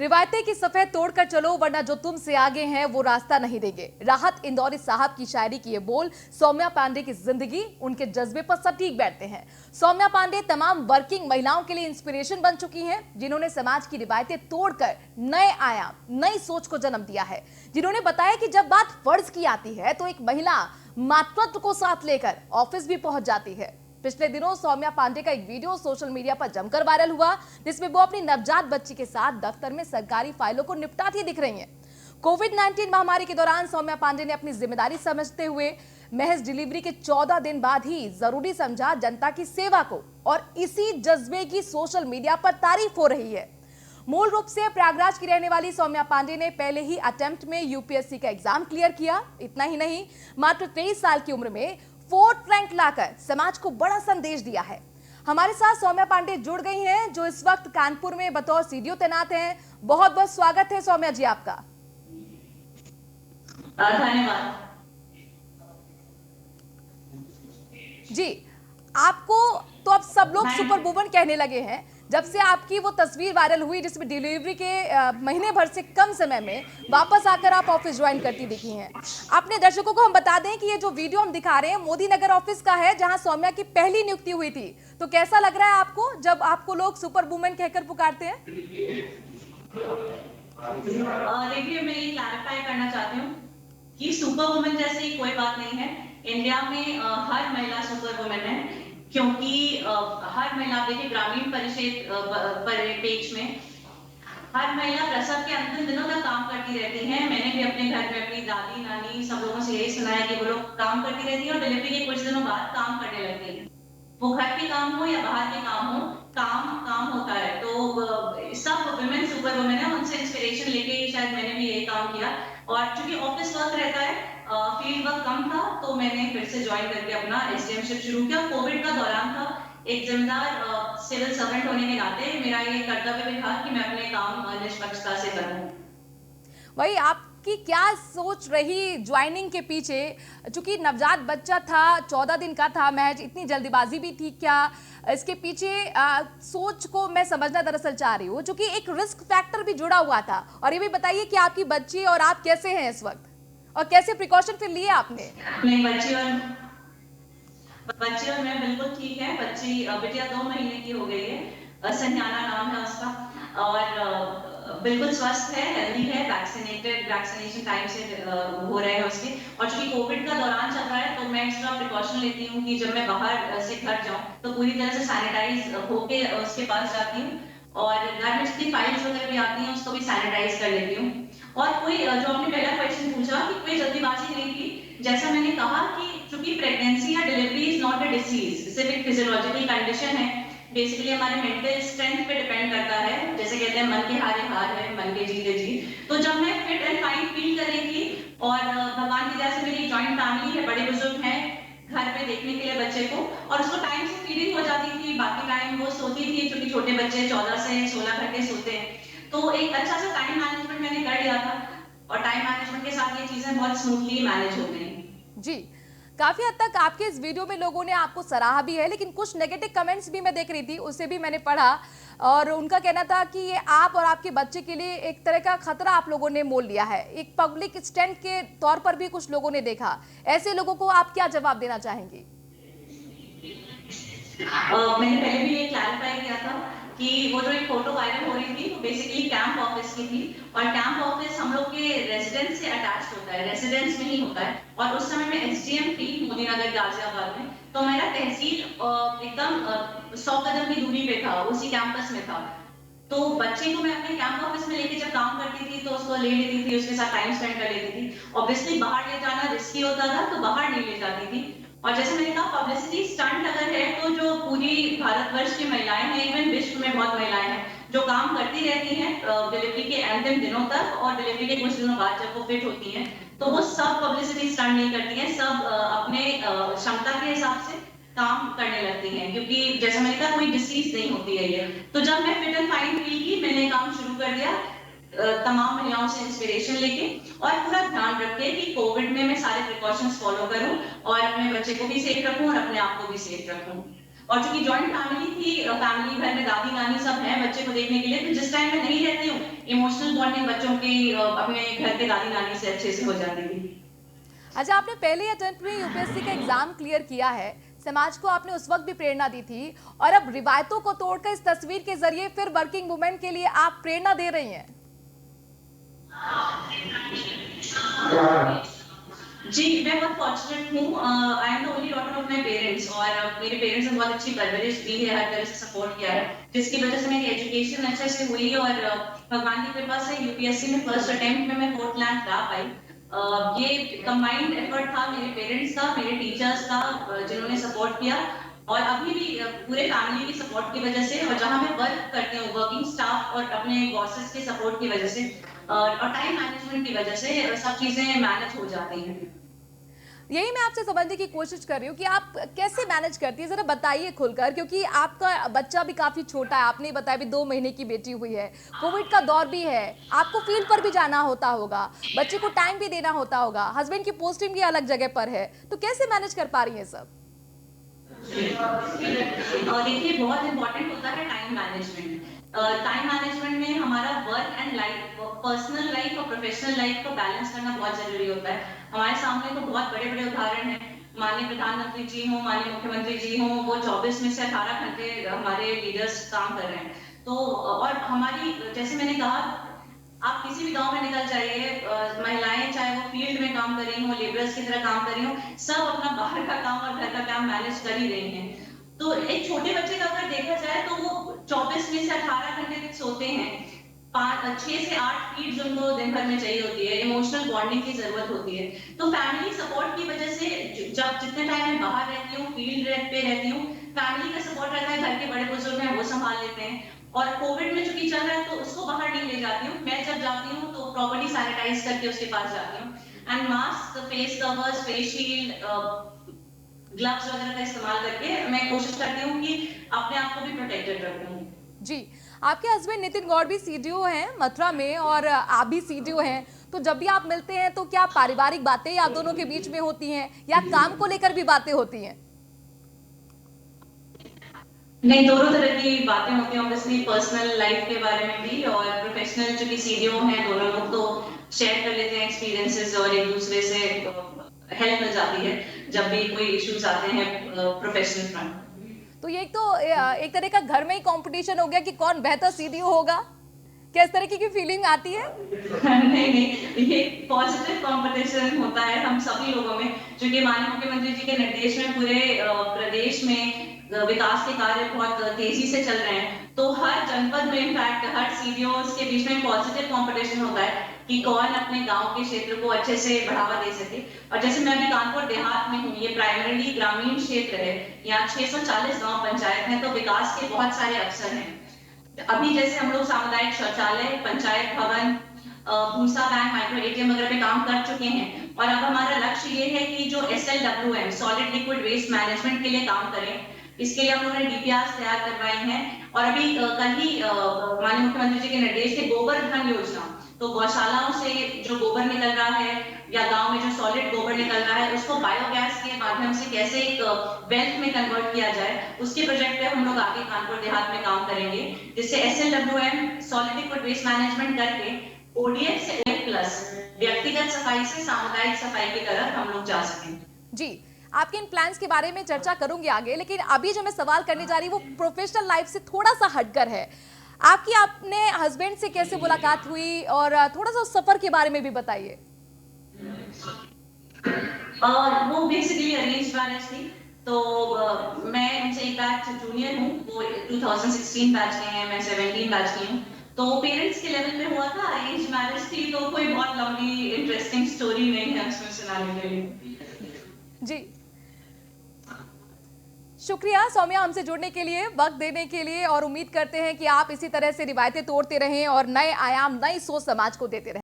रिवायतें की सफेद तोड़कर चलो वरना जो तुमसे आगे हैं वो रास्ता नहीं देंगे। राहत इंदौरी साहब की शायरी की ये बोल सौम्या पांडे की जिंदगी उनके जज्बे पर सटीक बैठते हैं। सौम्या पांडे तमाम वर्किंग महिलाओं के लिए इंस्पिरेशन बन चुकी हैं, जिन्होंने समाज की रिवायतें तोड़कर नए आयाम, नई सोच को जन्म दिया है। जिन्होंने बताया कि जब बात फर्ज की आती है तो एक महिला मातृत्व को साथ लेकर ऑफिस भी पहुंच जाती है। पिछले दिनों सौम्या पांडे का एक वीडियो सोशल मीडिया पर जमकर वायरल हुआ, जिसमें वो अपनी नवजात बच्ची के साथ दफ्तर में सरकारी फाइलों को निपटाती दिख रही हैं। कोविड-19 महामारी के दौरान सौम्या पांडे ने अपनी जिम्मेदारी समझते हुए महज डिलीवरी के 14 दिन बाद ही जरूरी समझा जनता की सेवा को, और इसी जज्बे की सोशल मीडिया पर तारीफ हो रही है। मूल रूप से प्रयागराज की रहने वाली सौम्या पांडे ने पहले ही अटेम्प्ट में यूपीएससी का एग्जाम क्लियर किया। इतना ही नहीं, मात्र 23 साल की उम्र में 4th रैंक लाकर समाज को बड़ा संदेश दिया है। हमारे साथ सौम्या पांडे जुड़ गई हैं, जो इस वक्त कानपुर में बतौर सीडीओ तैनात हैं। बहुत बहुत स्वागत है सौम्या जी आपका। धन्यवाद जी। आपको तो अब सब लोग सुपर वुमन कहने लगे हैं, जब से आपकी वो तस्वीर वायरल हुई जिसमें डिलीवरी के महीने भर से कम समय में वापस आकर आप ऑफिस ज्वाइन करती दिखी हैं। अपने दर्शकों को हम बता दें कि ये जो वीडियो हम दिखा रहे हैं मोदी नगर ऑफिस का है, जहां सौम्या की पहली नियुक्ति हुई थी। तो कैसा लग रहा है आपको जब आपको लोग सुपर वुमन कहकर पुकारते हैं? देखिए, मैं ये क्लैरिफाई करना चाहती हूँ कि सुपर वुमन जैसी कोई बात नहीं है। इंडिया में हर महिला सुपर वुमन है, क्योंकि हर महिला, देखिए ग्रामीण परिपेक्ष में हर महिला प्रसव के अंतिम दिनों तक काम करती रहती है। मैंने भी अपने घर में अपनी दादी नानी सब लोगों से यही सुना है कि वो लोग काम करती रहती है और डिलीवरी के कुछ दिनों बाद काम करने लगती है। वो घर के काम हो या बाहर के काम हो, काम होता है। तो सब वुमेन सुपर वुमेन है, उनसे इंस्पिरेशन लेके शायद मैंने भी यही काम किया। और चूंकि ऑफिस वर्क रहता है, फील्ड वर्क कम था, तो मैंने फिर से ज्वाइन करके अपना एसडीएमशिप शुरू किया। कोविड का दौरान था। एक जिम्मेदार सिविल सर्वेंट होने के नाते मेरा ये कर्तव्य भी था कि मैं अपने काम निष्पक्षता से करूं। वही आपकी क्या सोच रही ज्वाइनिंग के पीछे? चूंकि नवजात बच्चा था, 14 दिन का था, महज इतनी जल्दबाजी भी थी क्या? इसके पीछे सोच को मैं समझना दरअसल चाह रही हूँ, चूंकि एक रिस्क फैक्टर भी जुड़ा हुआ था। और ये भी बताइए कि आपकी बच्ची और आप कैसे हैं इस वक्त, और कैसे प्रिकॉशन फिर लिए आपने? नहीं, बच्ची और मैं बिल्कुल ठीक है। बिटिया 2 महीने की हो गई है, संज्ञाना नाम है उसका, और बिल्कुल स्वस्थ है, हेल्दी है, वैक्सीनेशन टाइम से हो रहे हैं उसके। और चूंकि कोविड का दौरान चल रहा है, तो मैं एक्स्ट्रा प्रिकॉशन लेती हूँ कि जब मैं बाहर से घर जाऊँ तो पूरी तरह से सैनिटाइज होके उसके पास जाती हूँ, और घर में जितनी फाइल्स वगैरह भी आती हैं उसको भी सैनिटाइज कर लेती हूँ। और कोई, जो आपने पहला क्वेश्चन पूछा कि कोई जल्दीबाजी नहीं थी, जैसा मैंने कहा कि चूंकि प्रेगनेंसी या delivery is not a disease, सिर्फ एक फिजियोलॉजिकल कंडीशन है। बेसिकली हमारे मेंटल स्ट्रेंथ पे डिपेंड करता है। जैसे कहते हैं मन के हारे हार है, मन के जीते जीत। तो जब मैं फिट एंड फाइन फील कर रही थी, और भगवान की दया से मेरी जॉइंट फैमिली है, बड़े बुजुर्ग हैं घर पे देखने के लिए बच्चे को, और उसको टाइम से फीडिंग हो जाती थी, बाकी टाइम वो सोती थी, क्योंकि छोटे बच्चे 14 से 16 घंटे सोते हैं। तो एक अच्छा सा टाइम मैनेजमेंट मैंने कर लिया था, और टाइम मैनेजमेंट के साथ ये चीजें बहुत स्मूथली मैनेज हो गई। जी, काफी हद तक आपके इस वीडियो में लोगों ने आपको सराहा भी है, लेकिन कुछ नेगेटिव कमेंट्स भी मैं देख रही थी, उसे भी मैंने पढ़ा। और उनका कहना था कि ये आप और आपके बच्चे के लिए एक तरह का खतरा आप लोगों ने मोल लिया है, एक पब्लिक स्टैंड के तौर पर भी कुछ लोगों ने देखा। ऐसे लोगों को आप क्या जवाब देना चाहेंगी? मैंने पहले भी ये क्लैरिफाई किया था कि वो जो एक फोटो वायरल हो रही थी वो बेसिकली कैंप ऑफिस की थी, और कैंप ऑफिस हम लोग के रेजिडेंस से अटैच होता है, रेजिडेंस में ही होता है। और उस समय में एसडीएम थी मोदी नगर गाजियाबाद में, तो मेरा तहसील एकदम 100 कदम की दूरी पे था, उसी कैंपस में था। तो बच्चे को मैं अपने कैंप ऑफिस में लेके जब काम करती थी तो उसको ले लेती थी, उसके साथ टाइम स्पेंड कर लेती थी। ऑब्वियसली बाहर ले जाना रिस्की होता था, तो बाहर नहीं ले जाती थी। और जैसे मैंने कहा, पब्लिसिटी स्टंट अगर है, तो जो पूरी भारतवर्ष की महिलाएं हैं, इवन विश्व में बहुत महिलाएं हैं जो काम करती रहती हैं डिलीवरी के अंतिम दिनों तक, और डिलीवरी के कुछ दिनों बाद जब वो फिट होती हैं, तो वो सब पब्लिसिटी स्टंट नहीं करती हैं, सब अपने क्षमता के हिसाब से काम करने लगती हैं, क्योंकि जैसा मैंने कहा कोई डिसीज नहीं होती है ये। तो जब मैं फिट एंड फाइन फील की, मैंने काम शुरू कर दिया तमाम महिलाओं से इंस्पिरेशन लेके, और पूरा ध्यान रखे कि कोविड में मैं सारे प्रिकॉशंस फॉलो करूं, और अपने बच्चे को भी सेफ रखूं और अपने आप को भी सेफ रखूं। और चूंकि जॉइंट फैमिली थी, फैमिली घर में दादी नानी सब हैं बच्चे को देखने के लिए, तो जिस टाइम मैं नहीं रहती हूँ, इमोशनल बॉन्डिंग बच्चों की अपने घर के दादी नानी से अच्छे से हो जाती थी। अच्छा, आपने पहले अटेम्प्ट में यूपीएससी का एग्जाम क्लियर किया है, समाज को आपने उस वक्त भी प्रेरणा दी थी और अब रिवायतों को तोड़कर इस तस्वीर के जरिए फिर वर्किंग वुमेन के लिए आप प्रेरणा दे रही हैं। जी, मैं बहुत फॉर्चुनेट हूँ। I am the only daughter of my parents, और मेरे पेरेंट्स ने बहुत अच्छी परवरिश दी है, हर तरह से सपोर्ट किया है, जिसकी वजह से मेरी एजुकेशन अच्छे से हुई और भगवान की कृपा से यूपीएससी में फर्स्ट अटेम्प्ट में मैं 4th रैंक ला पाई। ये कंबाइंड एफर्ट था मेरे पेरेंट्स का, मेरे टीचर्स का, जिन्होंने सपोर्ट किया, और अभी भी पूरे फैमिली की सपोर्ट की वजह से, और जहाँ मैं वर्क करती हूँ वर्किंग स्टाफ और अपने बॉसेस के सपोर्ट की वजह से और टाइम मैनेजमेंट की वजह से सब चीजें मैनेज हो जाती हैं। यही मैं आपसे समझने की कोशिश कर रही हूँ कि आप कैसे मैनेज करती है, जरा बताइए खुलकर, क्योंकि आपका बच्चा भी काफी छोटा है, आपने बताया भी 2 महीने की बेटी हुई है, कोविड का दौर भी है, आपको फील्ड पर भी जाना होता होगा, बच्चे को टाइम भी देना होता होगा, हस्बैंड की पोस्टिंग भी अलग जगह पर है, तो कैसे मैनेज कर पा रही है सब? देखिए, बहुत इंपॉर्टेंट होता है टाइम मैनेजमेंट। टाइम मैनेजमेंट में हमारा work and life, personal life और प्रोफेशनल लाइफ को बैलेंस करना बहुत जरूरी होता है। हमारे सामने तो बहुत बड़े बड़े उदाहरण हैं, माननीय प्रधानमंत्री जी हों, माननीय मुख्यमंत्री जी हों, वो 24 में से 18 घंटे हमारे लीडर्स काम कर रहे हैं। तो और हमारी, जैसे मैंने कहा, आप किसी भी गांव में निकल जाइए, महिलाएं चाहे वो फील्ड में काम कर रही हो, लेबरर्स की तरह काम कर रही हो, सब अपना बाहर का काम और घर का काम मैनेज कर ही रही हैं। तो एक छोटे बच्चे का अगर देखा जाए तो वो 24 में से 18 घंटे तक सोते हैं, 6 से 8 फीड्स उनको दिन भर में चाहिए होती है, इमोशनल बॉन्डिंग की जरूरत होती है। तो फैमिली सपोर्ट की वजह से जब जितने टाइम मैं बाहर रहती हूँ, फील्ड पे रहती हूँ, फैमिली का सपोर्ट रहता है, घर के बड़े बुजुर्ग हैं वो संभाल लेते हैं। और कोविड में चूंकि चल रहा है तो उसको बाहर नहीं ले जाती हूँ, मैं जब जाती हूँ तो प्रॉपर्ली सैनिटाइज करके उसके पास जाती हूँ, and mask, face covers, face shield, gloves वगैरह का इस्तेमाल करके मैं कोशिश करती हूँ कि अपने आप को भी प्रोटेक्टेड रखूँ। जी, आपके हस्बैंड नितिन गौड़ भी सीडीओ हैं मथुरा में और आप भी सीडीओ हैं, तो जब भी आप मिलते हैं तो क्या पारिवारिक बातें आप दोनों के बीच में होती हैं या काम को लेकर भी बातें होती हैं? नहीं, दोनों तरह की बातें होती हैं, ऑब्वियसली पर्सनल लाइफ के बारे में भी, और प्रोफेशनल, चूंकि सीडीओ हैं दोनों लोग, तो शेयर कर लेते हैं एक्सपीरियंसेस और एक दूसरे से हेल्प मिल जाती है जब भी कोई इश्यूज आते हैं प्रोफेशनल फ्रंट। तो ये एक तरह का घर में ही कंपटीशन हो गया कि कौन बेहतर सीडीओ होगा, क्या इस तरह की फीलिंग आती है? नहीं, ये पॉजिटिव कंपटीशन होता है हम सभी लोगों में, क्योंकि माननीय मुख्यमंत्री जी के निर्देश में पूरे प्रदेश में विकास के कार्य बहुत तेजी से चल रहे हैं। तो हर जनपद में, इनफैक्ट हर सीडीओस के बीच में पॉजिटिव कंपटीशन होता है कि कौन अपने गांव के क्षेत्र को अच्छे से बढ़ावा दे सके। और जैसे मैं अभी कानपुर देहात में हूँ, ये प्राइमरीली ग्रामीण क्षेत्र है, यहाँ 640 गांव पंचायत हैं, तो विकास के बहुत सारे अवसर हैं। अभी जैसे हम लोग सामुदायिक शौचालय, पंचायत भवन, भूसा बैंक, माइक्रो एटीएम वगैरह पे काम कर चुके हैं, और अब हमारा लक्ष्य ये है कि जो SLWM, solid liquid waste management के लिए काम करें। इसके लिए हम लोगों ने DPR तैयार करवाई हैं, और अभी कल ही माननीय मुख्यमंत्री जी के निर्देश से गोबर धन योजना, तो गौशालाओं से जो गोबर निकल रहा है या गांव में जो सॉलिड गोबर निकल रहा है, उसको बायोगैस के माध्यम से कैसे एक वेल्थ में कन्वर्ट किया जाए, उसके प्रोजेक्ट पे हम लोग आगे कानपुर देहात में काम करेंगे, जिससे SLWM, solid liquid waste management करके ODF से OF+ व्यक्तिगत सफाई से सामुदायिक सफाई की तरफ हम लोग जा सकें। जी, आपके इन प्लान्स के बारे में चर्चा करूंगी आगे, लेकिन अभी जो मैं सवाल करने जा रही हूँ वो प्रोफेशनल लाइफ से थोड़ा सा हटकर है। आपकी अपने हस्बैंड से कैसे मुलाकात हुई और थोड़ा सा उस सफर के बारे में भी बताइए। वो बेसिकली अरेंज मैरिज थी, तो मैं उनसे एक बैच जूनियर हूँ, वो 2016 बैच के हैं, मैं 17 बैच की हूँ, तो पेरेंट्स के लेवल पे हुआ था, अरेंज मैरिज थी, तो कोई बहुत लंबी इंटरेस्टिंग स्टोरी नहीं है उसमें सुनाने के लिए। जी, शुक्रिया सौम्या हमसे जुड़ने के लिए, वक्त देने के लिए, और उम्मीद करते हैं कि आप इसी तरह से रिवायतें तोड़ते रहें और नए आयाम, नई सोच समाज को देते रहें।